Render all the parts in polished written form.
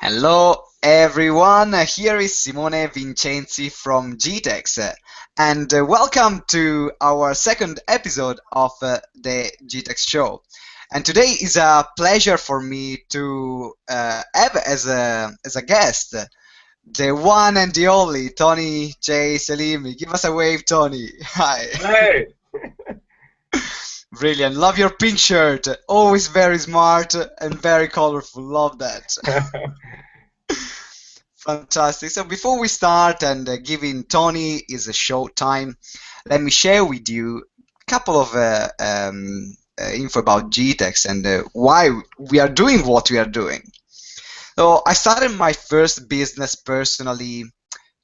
Hello everyone, here is Simone Vincenzi from GTeX and welcome to our second episode of the GTeX show. And today is a pleasure for me to have as a guest the one and the only Tony J. Selimi. Give us a wave, Tony. Hi. Hey, Brilliant. Love your pink shirt. Always very smart and very colorful. Love that. Fantastic. So before we start and giving Tony his show time, let me share with you a couple of info about GTeX and why we are doing what we are doing. So I started my first business personally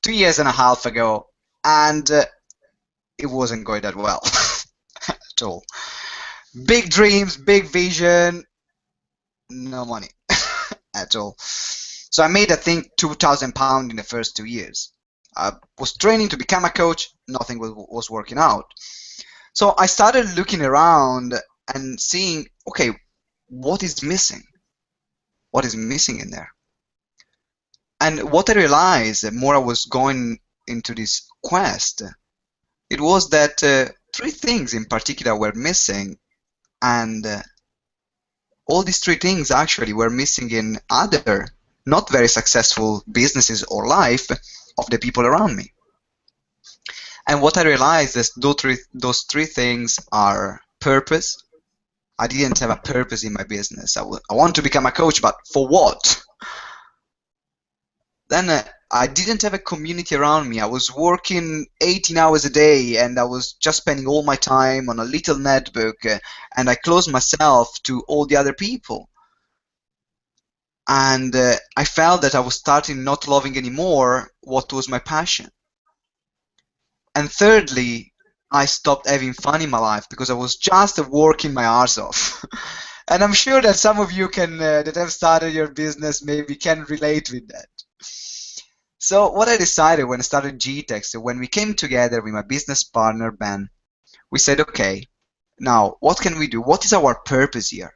2 years and a half ago, and it wasn't going that well at all. Big dreams, big vision, no money at all. So I made, I think, £2,000 in the first 2 years. I was training to become a coach, nothing was working out. So I started looking around and seeing, okay, what is missing? What is missing in there? And what I realized, the more I was going into this quest, it was that three things in particular were missing, and all these three things actually were missing in other not very successful businesses or life of the people around me. And what I realized is those three things are purpose. I didn't have a purpose in my business. I want to become a coach, but for what? Then I didn't have a community around me. I was working 18 hours a day and I was just spending all my time on a little netbook and I closed myself to all the other people. And I felt that I was starting not loving anymore what was my passion. And thirdly, I stopped having fun in my life because I was just working my arse off. And I'm sure that some of you can that have started your business maybe can relate with that. So what I decided when I started GTeX, when we came together with my business partner Ben, we said, okay, now what can we do? What is our purpose here?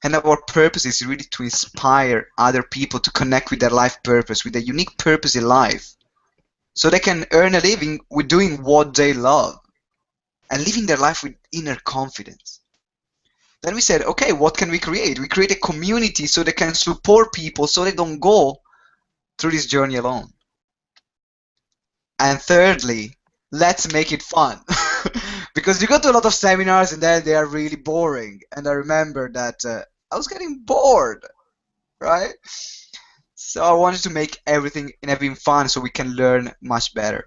And our purpose is really to inspire other people to connect with their life purpose, with a unique purpose in life, so they can earn a living with doing what they love and living their life with inner confidence. Then we said, okay, what can we create? We create a community so they can support people so they don't go through this journey alone. And thirdly, let's make it fun. Because you go to a lot of seminars and then they are really boring. And I remember that I was getting bored, right? So I wanted to make everything fun so we can learn much better.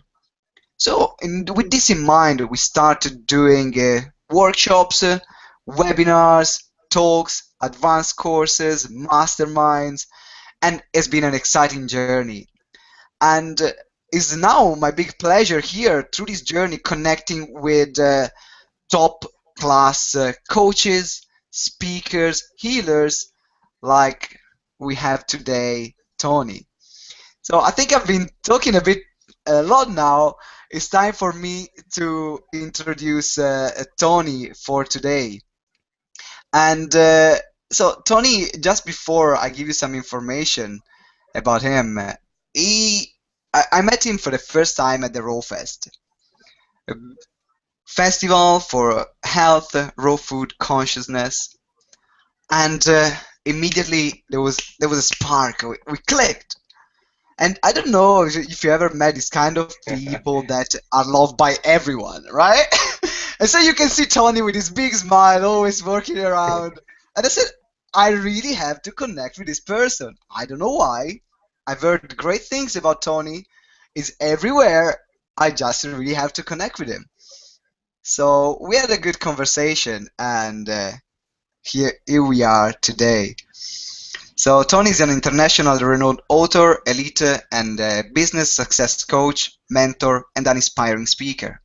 So with this in mind, we started doing workshops, webinars, talks, advanced courses, masterminds, and it's been an exciting journey. And it's now my big pleasure here through this journey connecting with top class coaches, speakers, healers like we have today, Tony. So I think I've been talking a lot now. It's time for me to introduce Tony for today. And so Tony, just before I give you some information about him, I met him for the first time at the Raw Fest, a festival for health, raw food consciousness, and immediately there was a spark. We clicked, and I don't know if you ever met this kind of people that are loved by everyone, right? And so you can see Tony with his big smile, always working around, and I said, I really have to connect with this person. I don't know why. I've heard great things about Tony. He's everywhere. I just really have to connect with him. So we had a good conversation, and here we are today. So Tony is an international renowned author, elite, and business success coach, mentor, and an inspiring speaker.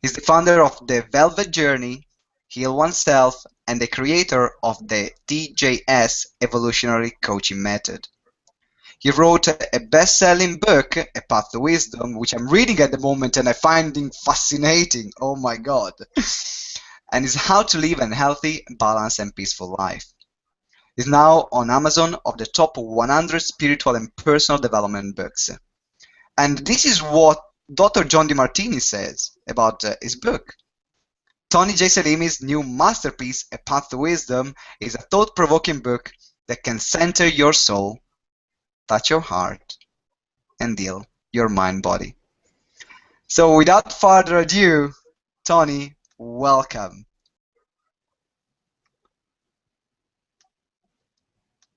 He's the founder of the Velvet Journey, Heal Oneself, and the creator of the TJS Evolutionary Coaching Method. He wrote a best-selling book, A Path to Wisdom, which I'm reading at the moment and I find it fascinating. Oh my God. And it's how to live a healthy, balanced, and peaceful life. is now on Amazon of the top 100 spiritual and personal development books. And this is what Dr. John DeMartini says about his book. Tony J. Selimi's new masterpiece, A Path to Wisdom, is a thought-provoking book that can center your soul, touch your heart, and heal your mind-body. So without further ado, Tony, welcome.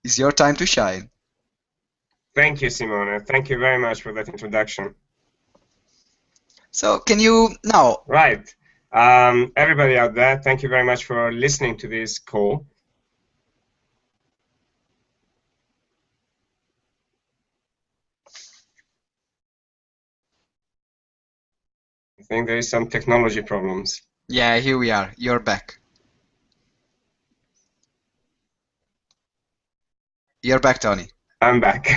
It's your time to shine. Thank you, Simone. Thank you very much for that introduction. So can you now... Right. Everybody out there, thank you very much for listening to this call. I think there is some technology problems. Yeah, here we are. You're back. You're back, Tony. I'm back.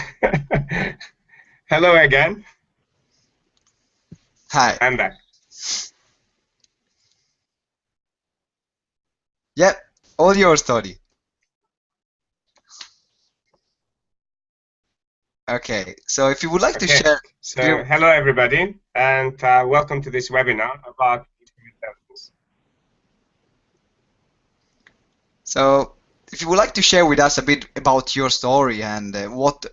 Hello again. Hi. I'm back. Yep, all yours, Tony. Okay, so if you would like to share... So, hello everybody, and welcome to this webinar about intelligence. So, if you would like to share with us a bit about your story and what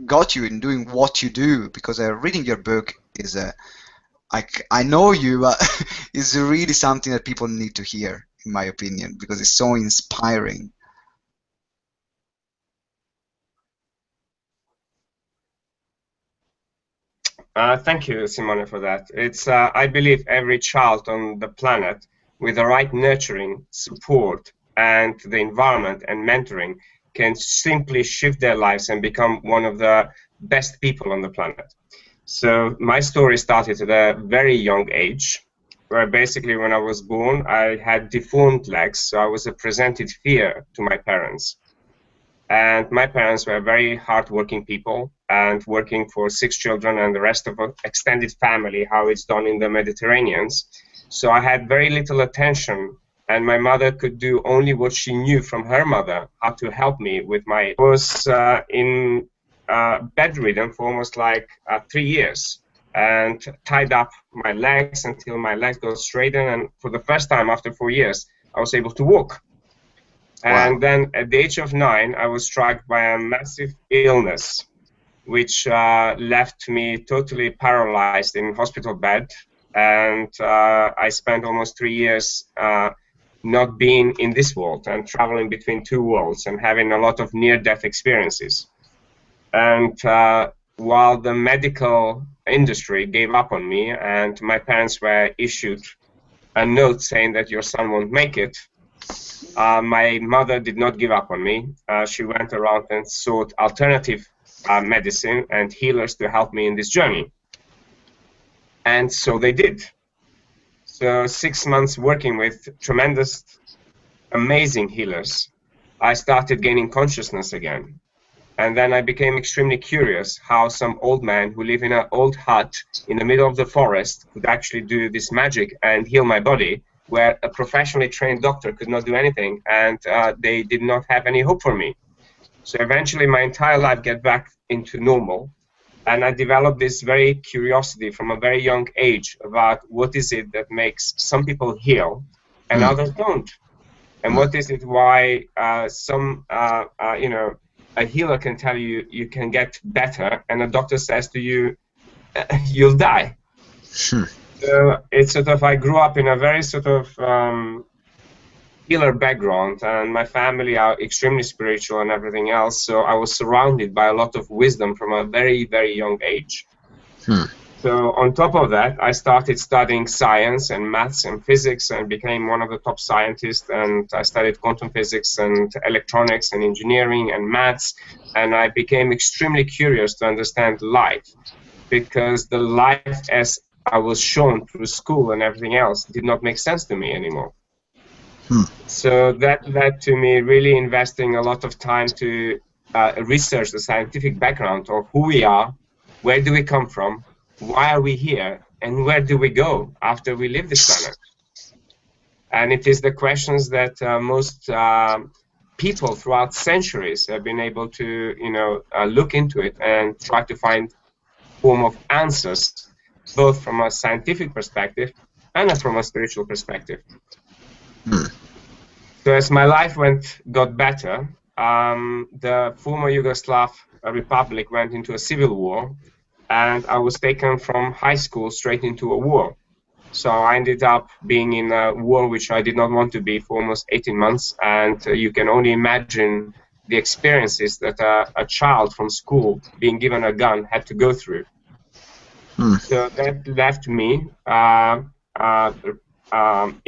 got you in doing what you do, because reading your book is I know you is really something that people need to hear, in my opinion, because it's so inspiring. Thank you, Simone, for that. It's I believe every child on the planet, with the right nurturing, support, and the environment and mentoring, can simply shift their lives and become one of the best people on the planet. So my story started at a very young age, where basically when I was born, I had deformed legs, so I was a presented fear to my parents. And my parents were very hardworking people and working for 6 children and the rest of an extended family, how it's done in the Mediterranean. So I had very little attention, and my mother could do only what she knew from her mother, how to help me with my... I was bedridden for almost like 3 years and tied up my legs until my legs got straightened, and for the first time after 4 years, I was able to walk. And then at the age of 9, I was struck by a massive illness, which left me totally paralyzed in hospital bed. And I spent almost 3 years not being in this world and traveling between 2 worlds and having a lot of near-death experiences. And while the medical industry gave up on me and my parents were issued a note saying that your son won't make it, my mother did not give up on me. She went around and sought alternative medicine and healers to help me in this journey. And so they did. So 6 months working with tremendous, amazing healers, I started gaining consciousness again. And then I became extremely curious how some old man who live in an old hut in the middle of the forest could actually do this magic and heal my body, where a professionally trained doctor could not do anything, and they did not have any hope for me. So eventually my entire life got back into normal, and I developed this very curiosity from a very young age about what is it that makes some people heal and others don't. And what is it why you know, a healer can tell you you can get better, and a doctor says to you, you'll die. So it's sort of, I grew up in a very sort of healer background, and my family are extremely spiritual and everything else, so I was surrounded by a lot of wisdom from a very, very young age. So on top of that, I started studying science and maths and physics and became one of the top scientists, and I studied quantum physics and electronics and engineering and maths, and I became extremely curious to understand life, because the life as I was shown through school and everything else did not make sense to me anymore. So that led to me really investing a lot of time to research the scientific background of who we are, where do we come from, why are we here, and where do we go after we leave this planet? And it is the questions that most people throughout centuries have been able to, look into it and try to find form of answers, both from a scientific perspective and from a spiritual perspective. So as my life got better, the former Yugoslav Republic went into a civil war, and I was taken from high school straight into a war. So I ended up being in a war which I did not want to be for almost 18 months, and you can only imagine the experiences that a child from school being given a gun had to go through. So that left me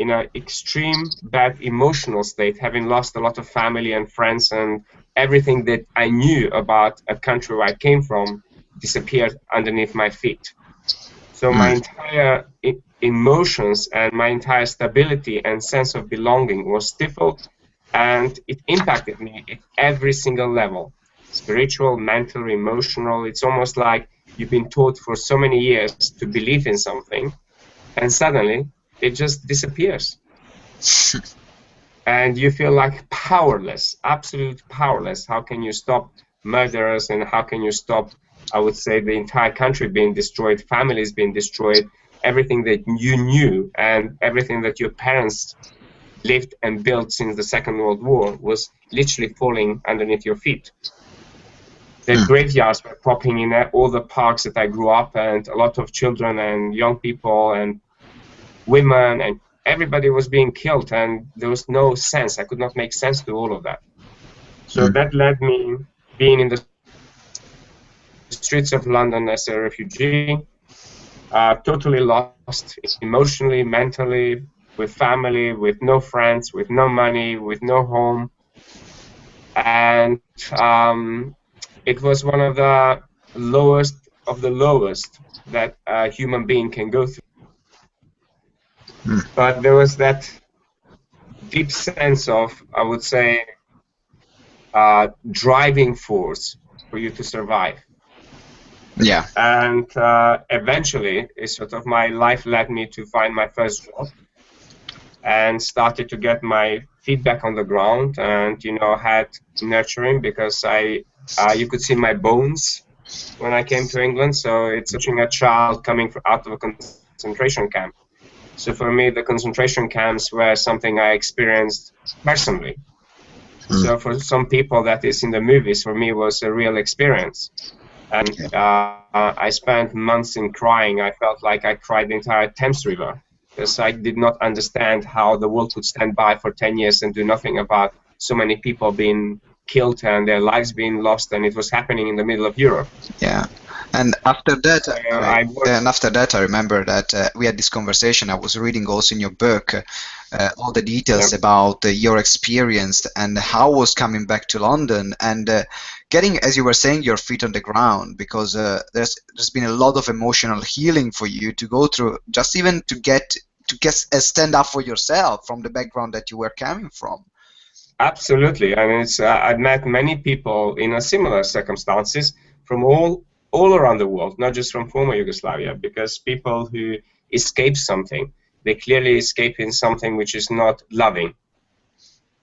in an extreme bad emotional state, having lost a lot of family and friends, and everything that I knew about a country where I came from disappeared underneath my feet. So my entire emotions and my entire stability and sense of belonging was stifled, and it impacted me at every single level: spiritual, mental, emotional. It's almost like you've been taught for so many years to believe in something, and suddenly it just disappears. And you feel like powerless, absolute powerless. How can you stop murderers, and how can you stop, I would say, the entire country being destroyed, families being destroyed, everything that you knew and everything that your parents lived and built since the Second World War was literally falling underneath your feet. The graveyards were popping in all the parks that I grew up, and a lot of children and young people and women, and everybody was being killed, and there was no sense. I could not make sense to all of that. So that led me being in the streets of London as a refugee, totally lost emotionally, mentally, with family, with no friends, with no money, with no home. And it was one of the lowest of the lowest that a human being can go through. But there was that deep sense of, I would say, driving force for you to survive. Yeah. And eventually, sort of my life led me to find my first job and started to get my feet back on the ground, and had nurturing, because you could see my bones when I came to England. So it's watching a child coming out of a concentration camp. So for me, the concentration camps were something I experienced personally. So for some people that is in the movies, for me it was a real experience. And I spent months in crying. I felt like I cried the entire Thames River, because I did not understand how the world could stand by for 10 years and do nothing about so many people being killed and their lives being lost, and it was happening in the middle of Europe. Yeah. And after that, I remember that we had this conversation. I was reading also in your book all the details about your experience and how was coming back to London and getting, as you were saying, your feet on the ground, because there's been a lot of emotional healing for you to go through, just even to get stand up for yourself from the background that you were coming from. Absolutely. I mean, I've met many people in a similar circumstances from all around the world, not just from former Yugoslavia, because people who escape something, they clearly escape in something which is not loving,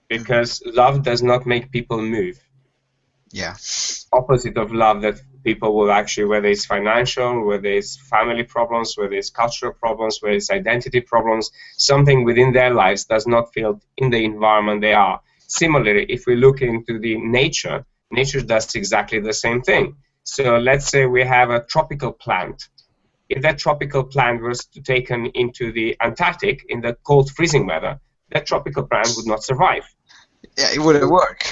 because love does not make people move. Yeah. Opposite of love, that people will actually, whether it's financial, whether it's family problems, whether it's cultural problems, whether it's identity problems, something within their lives does not feel in the environment they are. Similarly, if we look into the nature does exactly the same thing. So let's say we have a tropical plant. If that tropical plant was taken into the Antarctic in the cold, freezing weather, that tropical plant would not survive. Yeah, it wouldn't work.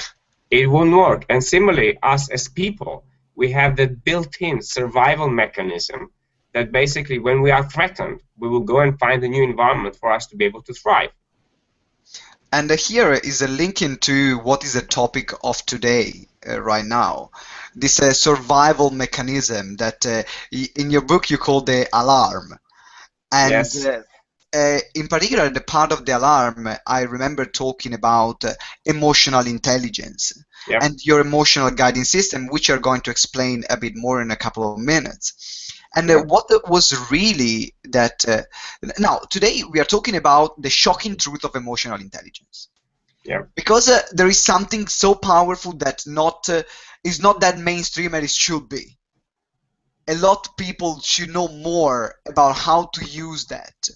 It won't work. And similarly, us as people, we have that built-in survival mechanism that basically when we are threatened, we will go and find a new environment for us to be able to thrive. And here is a link into what is the topic of today, right now. This survival mechanism that in your book you call the alarm. And yes. In particular, the part of the alarm, I remember talking about emotional intelligence and your emotional guiding system, which you're going to explain a bit more in a couple of minutes. And what was really that now today we are talking about the shocking truth of emotional intelligence. Yeah. Because there is something so powerful that is not that mainstream as it should be. A lot of people should know more about how to use that,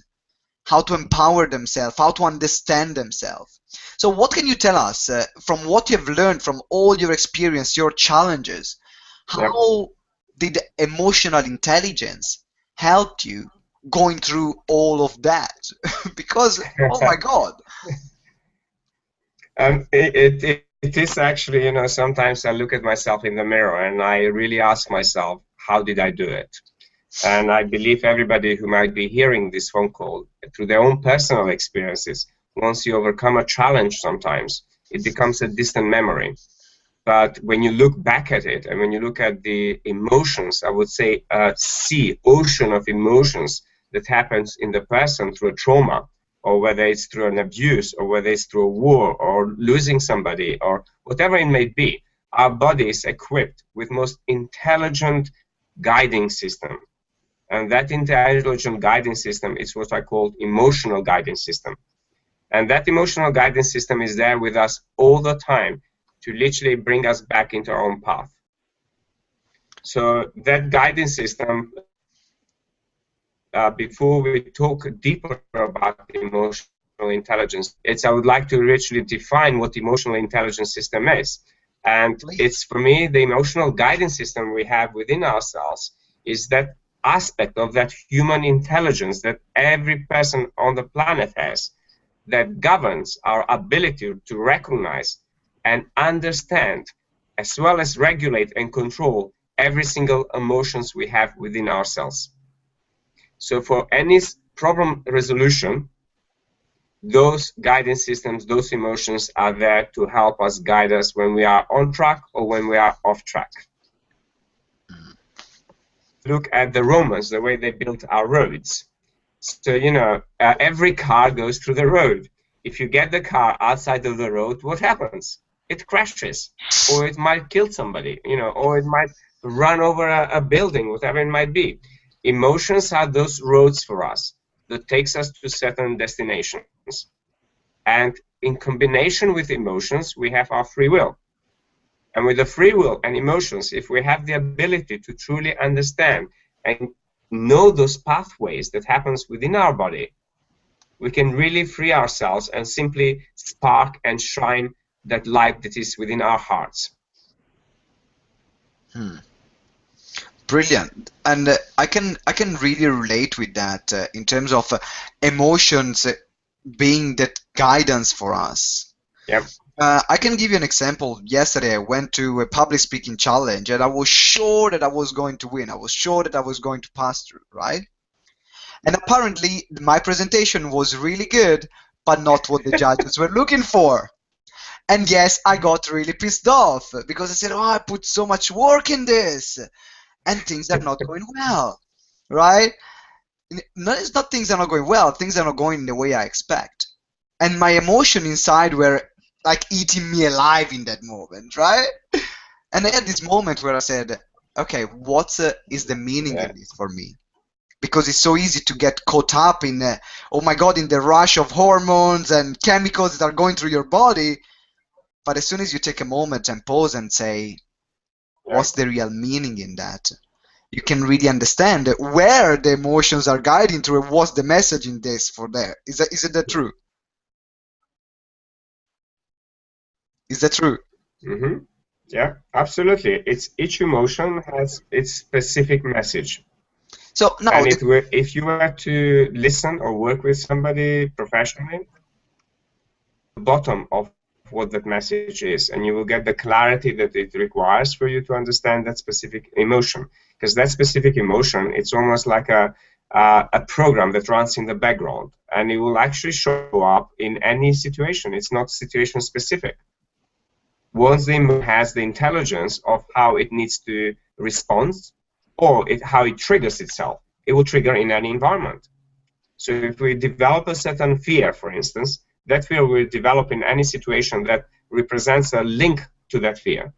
how to empower themselves, how to understand themselves. So what can you tell us from what you've learned from all your experience, your challenges? Yeah. How did emotional intelligence help you going through all of that? Because, oh my God. It is actually, you know, sometimes I look at myself in the mirror and I really ask myself, how did I do it? And I believe everybody who might be hearing this phone call, through their own personal experiences, once you overcome a challenge sometimes, it becomes a distant memory. But when you look back at it and when you look at the emotions, I would say a sea, ocean of emotions that happens in the person through a trauma, or whether it's through an abuse, or whether it's through a war, or losing somebody, or whatever it may be, our body is equipped with most intelligent guiding system. And that intelligent guiding system is what I call emotional guiding system. And that emotional guidance system is there with us all the time to literally bring us back into our own path. So that guidance system, before we talk deeper about emotional intelligence, I would like to richly define what emotional intelligence system is. And it's, for me, the emotional guidance system we have within ourselves is that aspect of that human intelligence that every person on the planet has, that governs our ability to recognize and understand, as well as regulate and control every single emotions we have within ourselves. So for any problem resolution, those guidance systems, those emotions are there to help us, guide us when we are on track or when we are off track. Look at the Romans, the way they built our roads. So, you know, every car goes through the road. If you get the car outside of the road, what happens? It crashes, or it might kill somebody, you know, or it might run over a building, whatever it might be. Emotions are those roads for us that takes us to certain destinations. And in combination with emotions, we have our free will. And with the free will and emotions, if we have the ability to truly understand and know those pathways that happens within our body, we can really free ourselves and simply spark and shine that light that is within our hearts. Brilliant. And I can really relate with that in terms of emotions being that guidance for us. Yep. I can give you an example. Yesterday, I went to a public speaking challenge, and I was sure that I was going to win. I was sure that I was going to pass through, right? And apparently, my presentation was really good, but not what the judges were looking for. And yes, I got really pissed off because I said, "Oh, I put so much work in this, and things are not going well," right? No, it's not things are not going well. Things are not going the way I expect. And my emotion inside were like eating me alive in that moment, right? And I had this moment where I said, okay, what is the meaning in this for me? Because it's so easy to get caught up in, oh my God, in the rush of hormones and chemicals that are going through your body. But as soon as you take a moment and pause and say, what's the real meaning in that? You can really understand where the emotions are guiding through and what's the message in this for there. Isn't that true? Is that true? Mm-hmm. Yeah, absolutely. Each emotion has its specific message. So now, and if you were to listen or work with somebody professionally, the bottom of what that message is, and you will get the clarity that it requires for you to understand that specific emotion. Because that specific emotion, it's almost like a program that runs in the background, and it will actually show up in any situation. It's not situation specific. Once the emotion has the intelligence of how it needs to respond, or how it triggers itself, it will trigger in any environment. So if we develop a certain fear, for instance, that fear will develop in any situation that represents a link to that fear.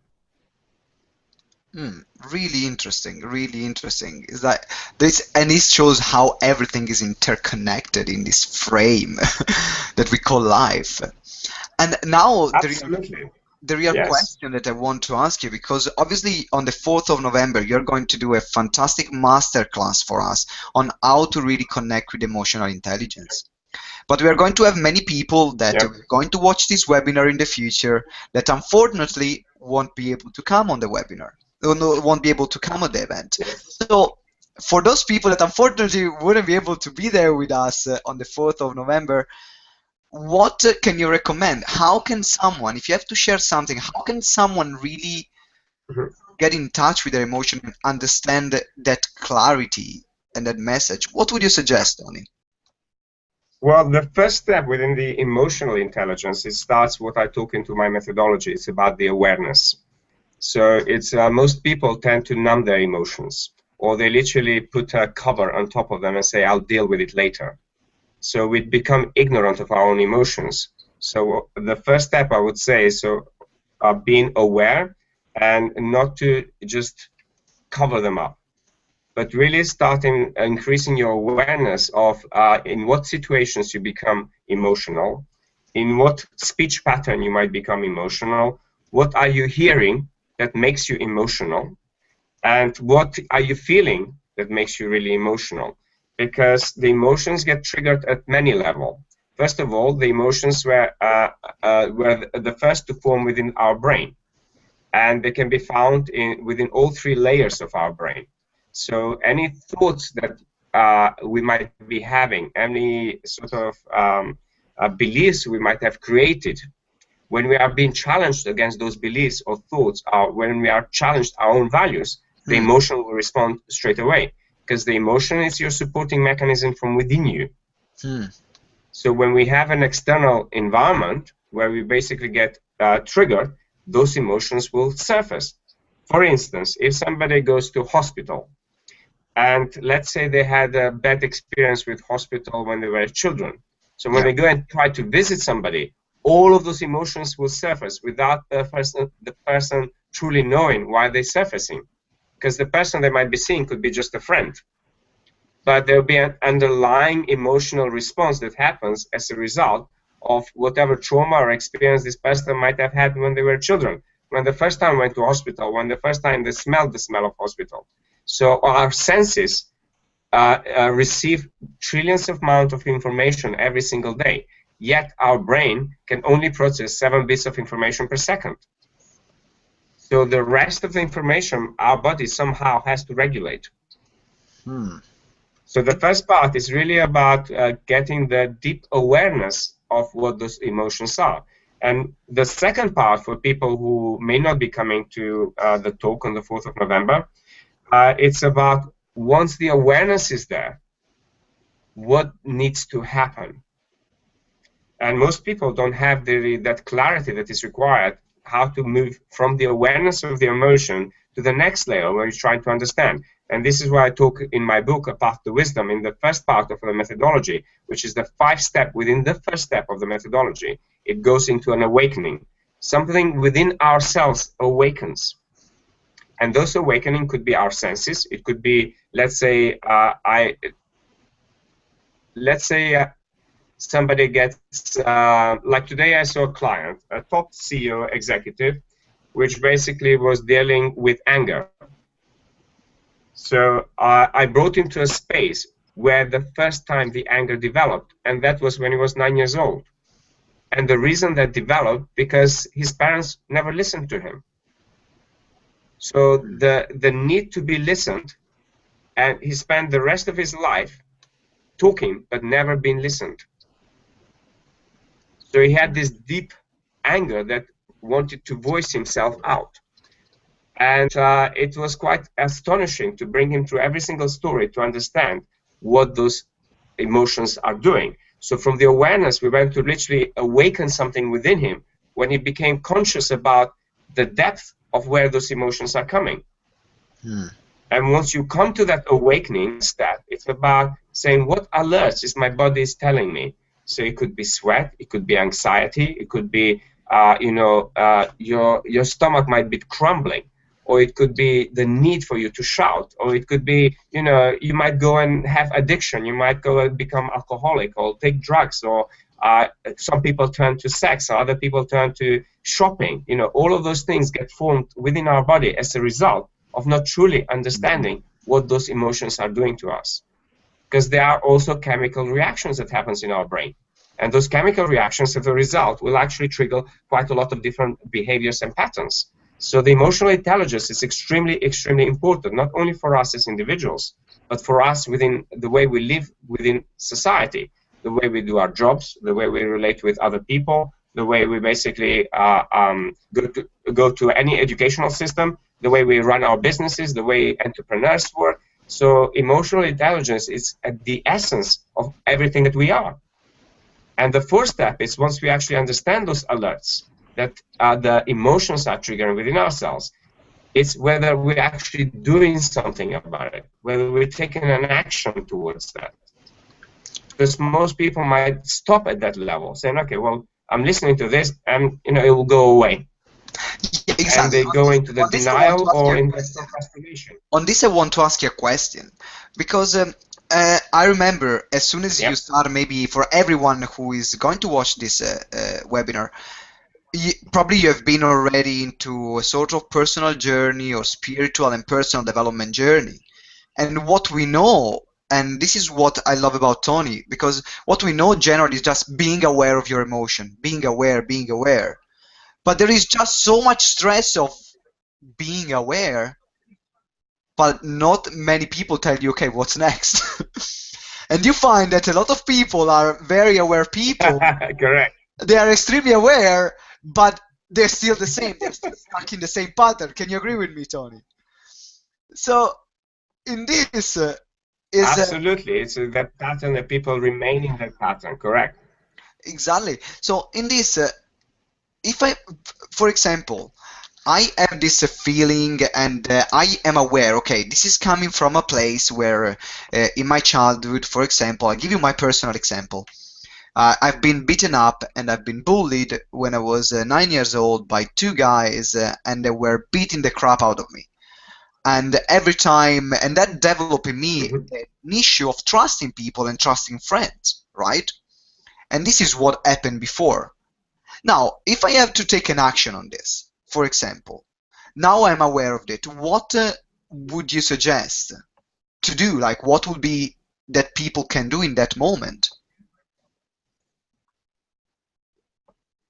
Hmm, really interesting, really interesting. Is that this, and this shows how everything is interconnected in this frame that we call life. And now Absolutely. the real Yes. question that I want to ask you, because obviously on the 4th of November, you're going to do a fantastic masterclass for us on how to really connect with emotional intelligence. But we are going to have many people that Yep. are going to watch this webinar in the future that unfortunately won't be able to come on the webinar, or won't be able to come on the event. Yes. So for those people that unfortunately wouldn't be able to be there with us on the 4th of November, what can you recommend? How can someone, if you have to share something, how can someone really Mhm. get in touch with their emotion and understand that clarity and that message? What would you suggest, Tony? Well, the first step within the emotional intelligence, it starts what I talk into my methodology. It's about the awareness. So it's most people tend to numb their emotions, or they literally put a cover on top of them and say, "I'll deal with it later." So we become ignorant of our own emotions. So the first step I would say is being aware and not to just cover them up, but really starting increasing your awareness of in what situations you become emotional, in what speech pattern you might become emotional, what are you hearing that makes you emotional, and what are you feeling that makes you really emotional. Because the emotions get triggered at many levels. First of all, the emotions were the first to form within our brain, and they can be found within all three layers of our brain. So any thoughts that we might be having, any sort of beliefs we might have created, when we are being challenged against those beliefs or thoughts, when we are challenged our own values, the Hmm. emotion will respond straight away, because the emotion is your supporting mechanism from within you. Hmm. So when we have an external environment where we basically get triggered, those emotions will surface. For instance, if somebody goes to hospital, and let's say they had a bad experience with hospital when they were children. So when Yeah. they go and try to visit somebody, all of those emotions will surface without the person truly knowing why they're surfacing. Because the person they might be seeing could be just a friend, but there'll be an underlying emotional response that happens as a result of whatever trauma or experience this person might have had when they were children, when the first time went to hospital, when the first time they smelled the smell of hospital. So our senses receive trillions of amount of information every single day, yet our brain can only process 7 bits of information per second. So the rest of the information our body somehow has to regulate. Hmm. So the first part is really about getting the deep awareness of what those emotions are. And the second part, for people who may not be coming to the talk on the 4th of November, it's about, once the awareness is there, what needs to happen. And most people don't have that clarity that is required, how to move from the awareness of the emotion to the next layer where you're trying to understand. And this is why I talk in my book, A Path to Wisdom, in the first part of the methodology, which is the 5-step within the first step of the methodology. It goes into an awakening. Something within ourselves awakens. And those awakening could be our senses. It could be, let's say, somebody gets, like today I saw a client, a top CEO executive, which basically was dealing with anger. So I brought him to a space where the first time the anger developed, and that was when he was 9 years old. And the reason that developed, because his parents never listened to him. So the need to be listened, and he spent the rest of his life talking but never been listened. So he had this deep anger that wanted to voice himself out. And it was quite astonishing to bring him through every single story to understand what those emotions are doing. So from the awareness, we went to literally awaken something within him when he became conscious about the depth of where those emotions are coming. Hmm. And once you come to that awakening step, it's about saying, what alerts is my body is telling me? So it could be sweat, it could be anxiety, it could be, your stomach might be crumbling, or it could be the need for you to shout, or it could be, you know, you might go and have addiction, you might go and become alcoholic or take drugs, or some people turn to sex, or other people turn to shopping. You know, all of those things get formed within our body as a result of not truly understanding what those emotions are doing to us. Because there are also chemical reactions that happens in our brain. And those chemical reactions, as a result, will actually trigger quite a lot of different behaviors and patterns. So the emotional intelligence is extremely, extremely important, not only for us as individuals, but for us within the way we live within society, the way we do our jobs, the way we relate with other people, the way we basically go to any educational system, the way we run our businesses, the way entrepreneurs work. So emotional intelligence is at the essence of everything that we are. And the first step is, once we actually understand those alerts that the emotions are triggering within ourselves, it's whether we're actually doing something about it, whether we're taking an action towards that. Because most people might stop at that level, saying, okay, well, I'm listening to this, and you know, it will go away. Yeah, exactly. And they go into the denial or in the procrastination. On this, I want to ask you a question, because I remember as soon as you start, maybe for everyone who is going to watch this webinar, probably you have been already into a sort of personal journey or spiritual and personal development journey. And what we know, and this is what I love about Tony, because what we know generally is just being aware of your emotion, being aware, being aware. But there is just so much stress of being aware, but not many people tell you, okay, what's next? And you find that a lot of people are very aware people. Correct. They are extremely aware, but they're still the same. They're still stuck in the same pattern. Can you agree with me, Tony? So in this absolutely, it's that pattern that people remain in that pattern. Correct. Exactly. So in this, if I, for example, I have this feeling, and I am aware, okay, this is coming from a place where in my childhood, for example, I'll give you my personal example. I've been beaten up and I've been bullied when I was 9 years old by two guys, and they were beating the crap out of me. And every time, and that developed in me an issue of trusting people and trusting friends, right? And this is what happened before. Now, if I have to take an action on this, for example, now I'm aware of it, what would you suggest to do? Like, what would be that people can do in that moment?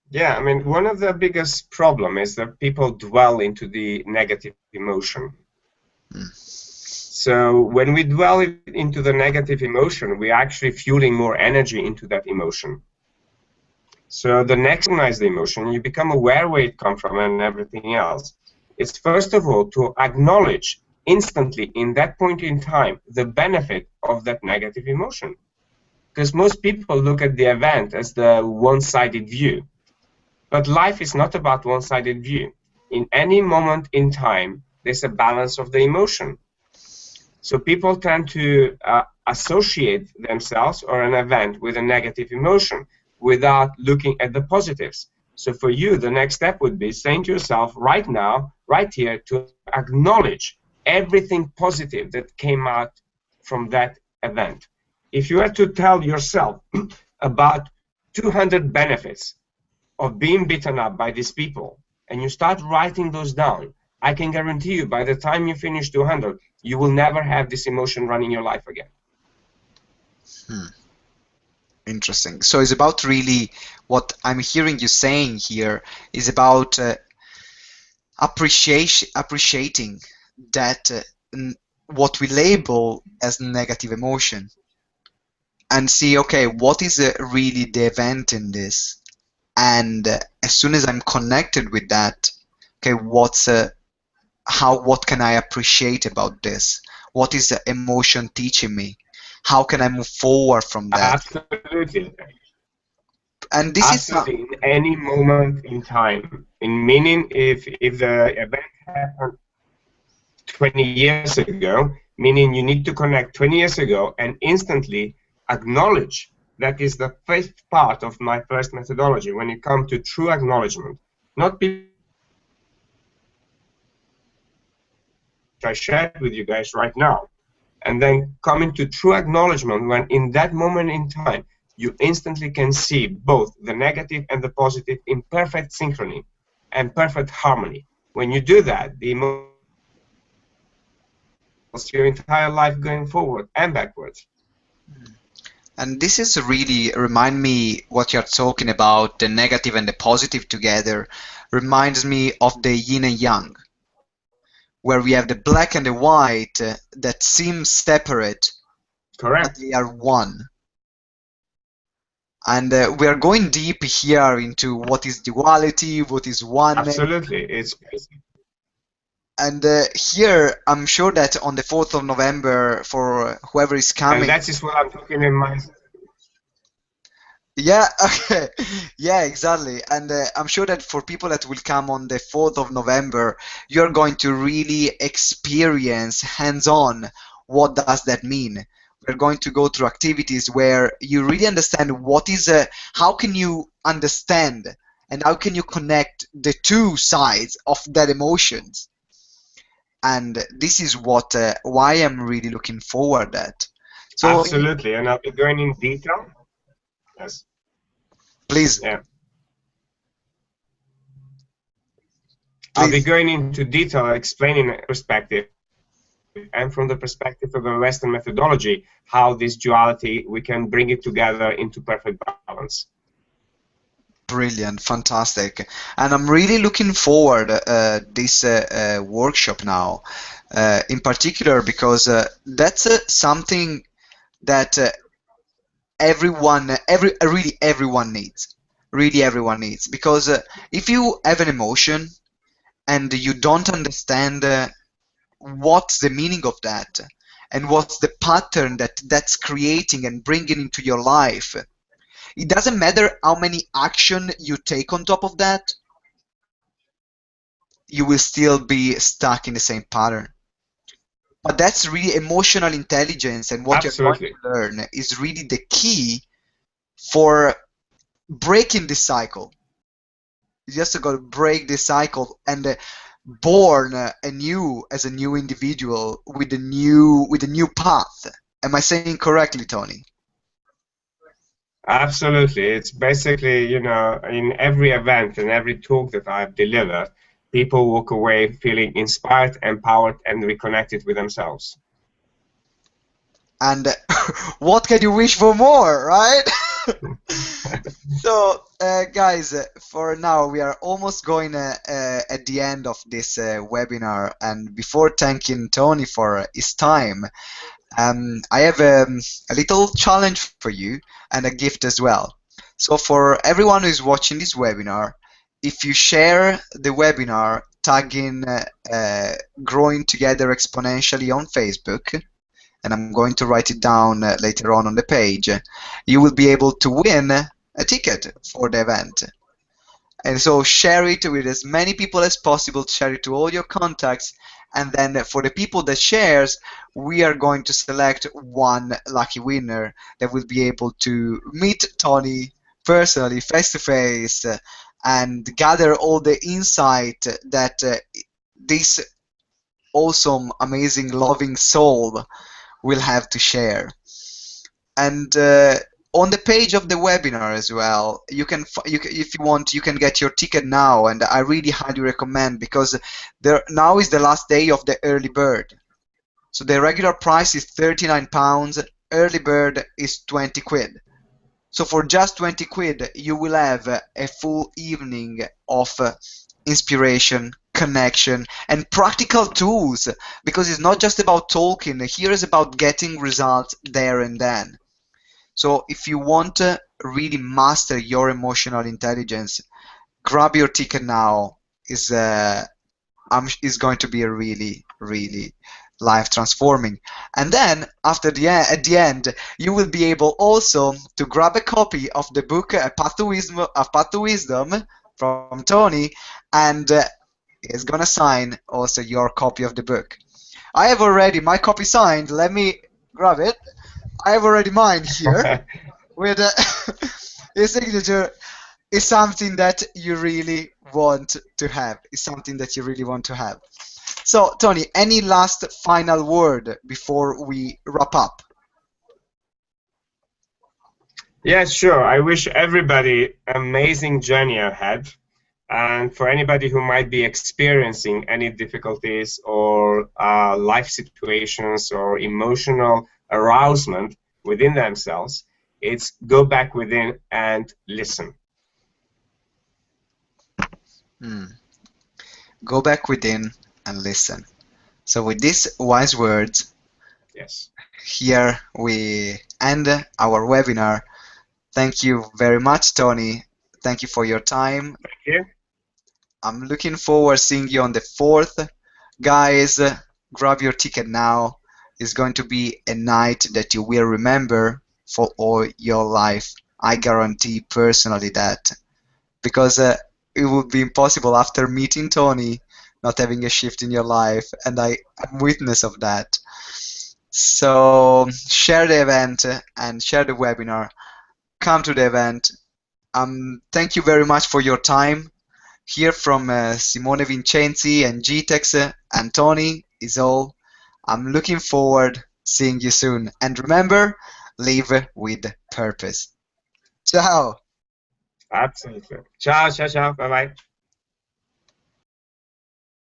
Yeah, I mean, one of the biggest problem is that people dwell into the negative emotion. So when we dwell into the negative emotion, we're actually fueling more energy into that emotion. So the next recognize the emotion, you become aware where it comes from and everything else. It's first of all to acknowledge instantly in that point in time the benefit of that negative emotion. Because most people look at the event as the one-sided view. But life is not about one-sided view. In any moment in time, there's a balance of the emotion. So people tend to associate themselves or an event with a negative emotion without looking at the positives. So for you, the next step would be saying to yourself right now, right here, to acknowledge everything positive that came out from that event. If you were to tell yourself about 200 benefits of being beaten up by these people, and you start writing those down, I can guarantee you by the time you finish 200, you will never have this emotion running your life again. Interesting. So it's about really what I'm hearing you saying here is about appreciating that what we label as negative emotion, and see, okay, what is really the event in this? And as soon as I'm connected with that, okay, what can I appreciate about this? What is the emotion teaching me? How can I move forward from that? Absolutely. And this absolutely, in any moment in time. In meaning, if the event happened 20 years ago, meaning you need to connect 20 years ago and instantly acknowledge. That is the first part of my first methodology when it comes to true acknowledgement. Not people I shared with you guys right now, and then coming to true acknowledgement when in that moment in time you instantly can see both the negative and the positive in perfect synchrony and perfect harmony. When you do that, the emotions your entire life going forward and backwards. And this is really remind me what you're talking about, the negative and the positive together, reminds me of the yin and yang, where we have the black and the white that seem separate, but Correct. they are one. And we are going deep here into what is duality, what is oneness. Absolutely. It's And here, I'm sure that on the 4th of November, for whoever is coming. And that is what I'm talking in my. Yeah, okay. Yeah, exactly. And I'm sure that for people that will come on the 4th of November, you're going to really experience hands-on what does that mean. We're going to go through activities where you really understand what is, how can you understand and how can you connect the two sides of that emotions. And this is what why I'm really looking forward at. So Absolutely, and I'll be going in detail. Yes. Please. Yeah. Please. I'll be going into detail explaining perspective and from the perspective of the Western methodology, how this duality, we can bring it together into perfect balance. Brilliant, fantastic. And I'm really looking forward this workshop now, in particular because that's something that really everyone needs. Really everyone needs. Because if you have an emotion and you don't understand what's the meaning of that and what's the pattern that's creating and bringing into your life, it doesn't matter how many action you take on top of that, you will still be stuck in the same pattern. But that's really emotional intelligence, and what Absolutely. you're going to learn is really the key for breaking this cycle. You just got to break this cycle and born anew as a new individual with a new path. Am I saying correctly, Tony? Absolutely. It's basically, you know, in every event and every talk that I've delivered, people walk away feeling inspired, empowered, and reconnected with themselves. And what can you wish for more, right? So, guys, for now, we are almost going at the end of this webinar. And before thanking Tony for his time, I have a little challenge for you and a gift as well. So for everyone who is watching this webinar, if you share the webinar tagging Growing Together Exponentially on Facebook, and I'm going to write it down later on the page, you will be able to win a ticket for the event. And so share it with as many people as possible, share it to all your contacts, and then for the people that shares, we are going to select one lucky winner that will be able to meet Tony personally, face to face, and gather all the insight that this awesome, amazing, loving soul will have to share. And on the page of the webinar as well, if you want, you can get your ticket now, and I really highly recommend, because now is the last day of the early bird. So the regular price is £39, early bird is 20 quid. So for just 20 quid, you will have a full evening of inspiration, connection, and practical tools, because it's not just about talking. Here is about getting results there and then. So if you want to really master your emotional intelligence, grab your ticket now. Is going to be a really, really life transforming. And then at the end, you will be able also to grab a copy of the book A Path to Wisdom from Tony, and he's gonna sign also your copy of the book. I have already my copy signed. Let me grab it. I have already mine here with his signature. Is something that you really want to have. Is something that you really want to have. So, Tony, any last final word before we wrap up? Yes, sure. I wish everybody amazing journey ahead. And for anybody who might be experiencing any difficulties or life situations or emotional arousement within themselves, it's go back within and listen. Go back within and listen. So, with these wise words, Yes. here we end our webinar. Thank you very much, Tony. Thank you for your time. Thank you. I'm looking forward seeing you on the 4th. Guys, grab your ticket now. It's going to be a night that you will remember for all your life. I guarantee personally that. Because it would be impossible after meeting Tony not having a shift in your life, and I'm witness of that. So share the event and share the webinar. Come to the event. Thank you very much for your time. Here from Simone Vincenzi and GTeX and Tony is all. I'm looking forward seeing you soon. And remember, live with purpose. Ciao. Absolutely. Ciao, ciao, ciao. Bye bye.